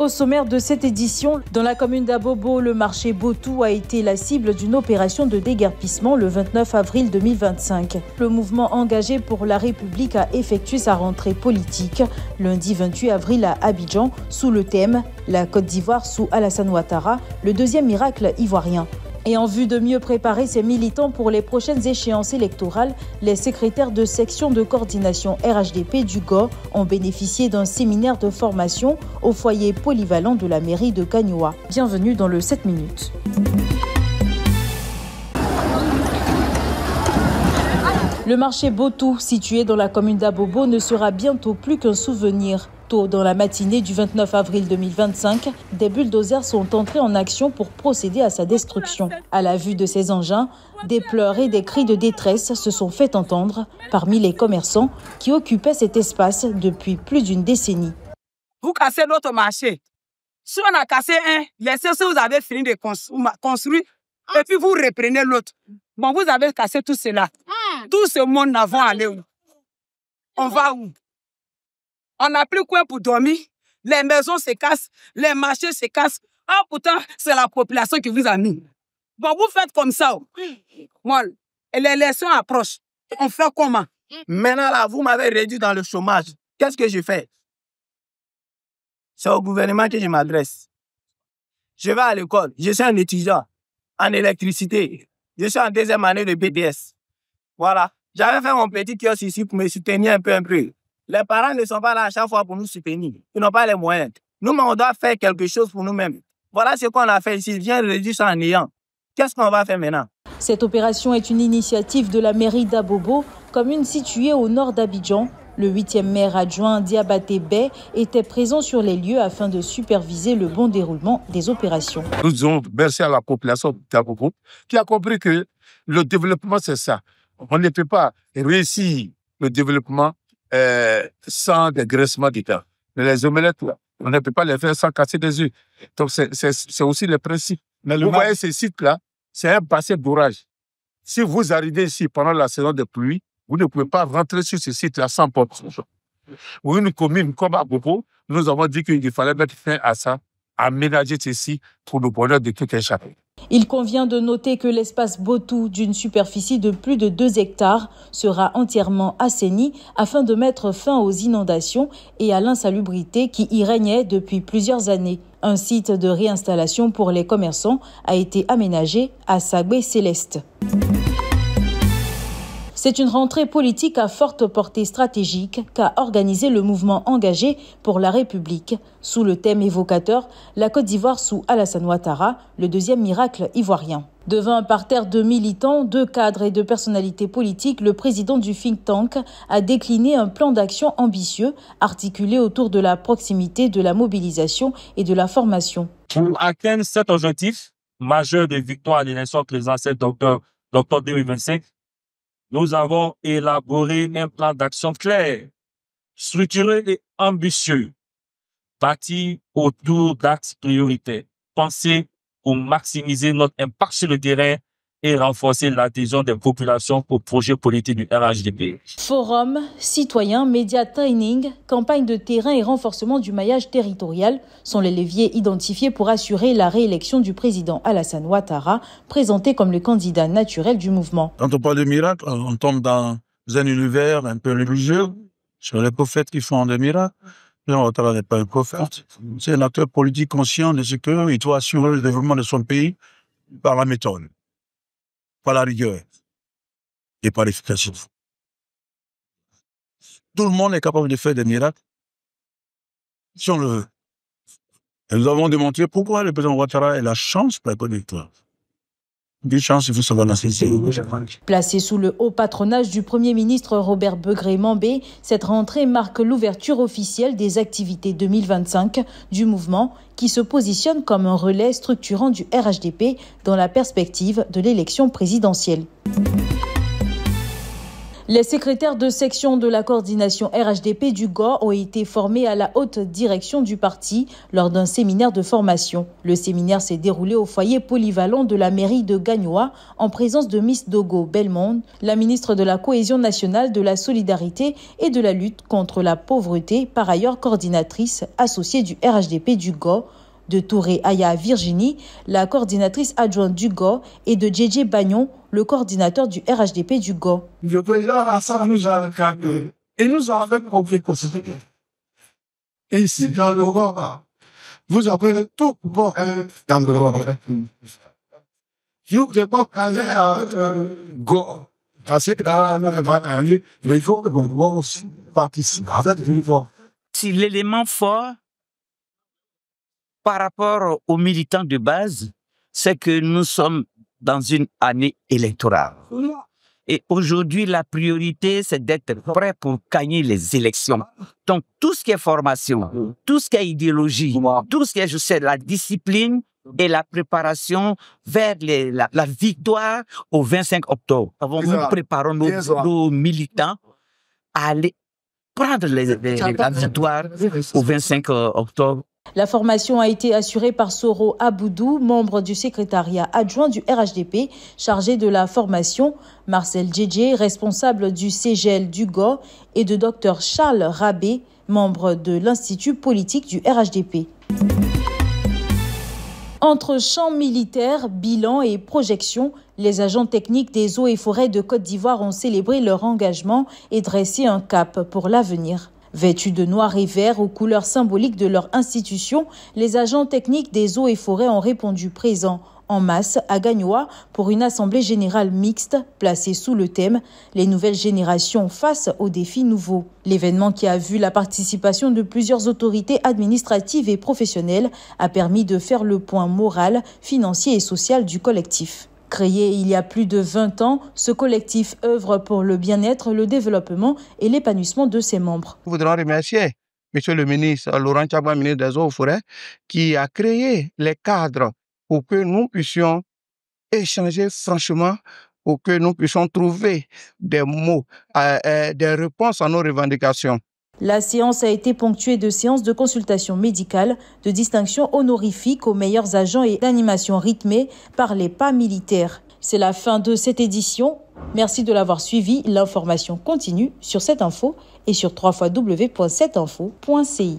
Au sommaire de cette édition, dans la commune d'Abobo, le marché Botou a été la cible d'une opération de déguerpissement le 29 avril 2025. Le mouvement engagé pour la République a effectué sa rentrée politique lundi 28 avril à Abidjan sous le thème « La Côte d'Ivoire sous Alassane Ouattara, le deuxième miracle ivoirien ». Et en vue de mieux préparer ses militants pour les prochaines échéances électorales, les secrétaires de section de coordination RHDP du GO ont bénéficié d'un séminaire de formation au foyer polyvalent de la mairie de Kagnoa. Bienvenue dans le 7 minutes. Le marché Botou, situé dans la commune d'Abobo, ne sera bientôt plus qu'un souvenir. Tôt dans la matinée du 29 avril 2025, des bulldozers sont entrés en action pour procéder à sa destruction. À la vue de ces engins, des pleurs et des cris de détresse se sont fait entendre parmi les commerçants qui occupaient cet espace depuis plus d'une décennie. Vous cassez notre marché. Si on a cassé un, laissez si vous avez fini de construire et puis vous reprenez l'autre. Bon, vous avez cassé tout cela. Tout ce monde n'a pas allé où? On va où? On n'a plus quoi pour dormir. Les maisons se cassent, les marchés se cassent. Ah, pourtant, c'est la population qui vous a mis. Bon, vous faites comme ça. Bon, et les élections approchent. On fait comment? Maintenant, là, vous m'avez réduit dans le chômage. Qu'est-ce que je fais? C'est au gouvernement que je m'adresse. Je vais à l'école. Je suis un étudiant en électricité. Je suis en deuxième année de BDS. Voilà. J'avais fait mon petit kiosque ici pour me soutenir un peu. Les parents ne sont pas là à chaque fois pour nous soutenir. Ils n'ont pas les moyens. Nous, on doit faire quelque chose pour nous-mêmes. Voilà ce qu'on a fait ici. Viens réduire ça en néant. Qu'est-ce qu'on va faire maintenant? Cette opération est une initiative de la mairie d'Abobo, commune située au nord d'Abidjan. Le 8e maire adjoint Diabaté Bay était présent sur les lieux afin de superviser le bon déroulement des opérations. Nous avons versé à la population d'Abobo qui a compris que le développement, c'est ça. On ne peut pas réussir le développement sans dégraissement d'État. Les omelettes, on ne peut pas les faire sans casser des œufs. Donc, c'est aussi le principe. Mais vous voyez ces sites-là, c'est un bassin d'orage. Si vous arrivez ici pendant la saison de pluie, vous ne pouvez pas rentrer sur ce site-là sans porte. Ou une commune comme Abobo, nous avons dit qu'il fallait mettre fin à ça, aménager ceci pour le bonheur de tout un chacun. Il convient de noter que l'espace Botou, d'une superficie de plus de 2 hectares, sera entièrement assaini afin de mettre fin aux inondations et à l'insalubrité qui y régnait depuis plusieurs années. Un site de réinstallation pour les commerçants a été aménagé à Sagué Céleste. C'est une rentrée politique à forte portée stratégique qu'a organisé le mouvement engagé pour la République, sous le thème évocateur « La Côte d'Ivoire sous Alassane Ouattara, le deuxième miracle ivoirien ». Devant un parterre de militants, de cadres et de personnalités politiques, le président du think tank a décliné un plan d'action ambitieux, articulé autour de la proximité, de la mobilisation et de la formation. Pour atteindre cet objectif majeur de victoire à l'élection présidentielle d'octobre 2025, nous avons élaboré un plan d'action clair, structuré et ambitieux, bâti autour d'axes prioritaires, pensé pour maximiser notre impact sur le terrain et renforcer l'adhésion des populations au projet politique du RHDP. Forum, citoyens, médias training, campagne de terrain et renforcement du maillage territorial sont les leviers identifiés pour assurer la réélection du président Alassane Ouattara, présenté comme le candidat naturel du mouvement. Quand on parle de miracle, on tombe dans un univers un peu religieux, sur les prophètes qui font des miracles. Ouattara n'est pas un prophète. C'est un acteur politique conscient de ce qu'il doit assurer le développement de son pays par la méthode, par la rigueur et par l'efficacité. Tout le monde est capable de faire des miracles si on le veut. Et nous avons démontré pourquoi le président Ouattara a la chance pour la Côte d'Ivoire. Des chances, il faut savoir la saisir. Placé sous le haut patronage du Premier ministre Robert Begré-Mambé, cette rentrée marque l'ouverture officielle des activités 2025 du mouvement qui se positionne comme un relais structurant du RHDP dans la perspective de l'élection présidentielle. Les secrétaires de section de la coordination RHDP du GOR ont été formés à la haute direction du parti lors d'un séminaire de formation. Le séminaire s'est déroulé au foyer polyvalent de la mairie de Gagnoa en présence de Miss Dogo Belmonde, la ministre de la Cohésion nationale, de la solidarité et de la lutte contre la pauvreté, par ailleurs coordinatrice associée du RHDP du GOR, de Touré Aya Virginie, la coordinatrice adjointe du GOR, et de Djedje Bagnon, le coordinateur du RHDP du GOR. Le président Hassan nous a encadrés et nous a fait progrès considérable. Et ici, dans le GOR, vous avez tout pour être dans le GOR. Nous devons aller à GOR. Parce que là, on va aller, mais il faut que le GOR aussi participe avec le GOR. Si l'élément fort par rapport aux militants de base, c'est que nous sommes dans une année électorale. Et aujourd'hui, la priorité, c'est d'être prêt pour gagner les élections. Donc, tout ce qui est formation, tout ce qui est idéologie, tout ce qui est, je sais, la discipline et la préparation vers la victoire au 25 octobre. Nous préparons nos militants à aller prendre la victoire au 25 octobre. La formation a été assurée par Soro Aboudou, membre du secrétariat adjoint du RHDP, chargé de la formation, Marcel Djedje, responsable du CGL du GOR, et de Dr Charles Rabé, membre de l'Institut politique du RHDP. Entre champs militaires, bilan et projections, les agents techniques des eaux et forêts de Côte d'Ivoire ont célébré leur engagement et dressé un cap pour l'avenir. Vêtus de noir et vert aux couleurs symboliques de leur institution, les agents techniques des eaux et forêts ont répondu présents en masse à Gagnoa pour une assemblée générale mixte placée sous le thème « Les nouvelles générations face aux défis nouveaux ». L'événement, qui a vu la participation de plusieurs autorités administratives et professionnelles, a permis de faire le point moral, financier et social du collectif. Créé il y a plus de 20 ans, ce collectif œuvre pour le bien-être, le développement et l'épanouissement de ses membres. Nous voudrons remercier Monsieur le ministre Laurent Tchaba, ministre des Eaux et Forêts, qui a créé les cadres pour que nous puissions échanger franchement, pour que nous puissions trouver des mots, des réponses à nos revendications. La séance a été ponctuée de séances de consultation médicale, de distinctions honorifiques aux meilleurs agents et d'animations rythmées par les pas militaires. C'est la fin de cette édition. Merci de l'avoir suivi. L'information continue sur 7info et sur www.7info.ci.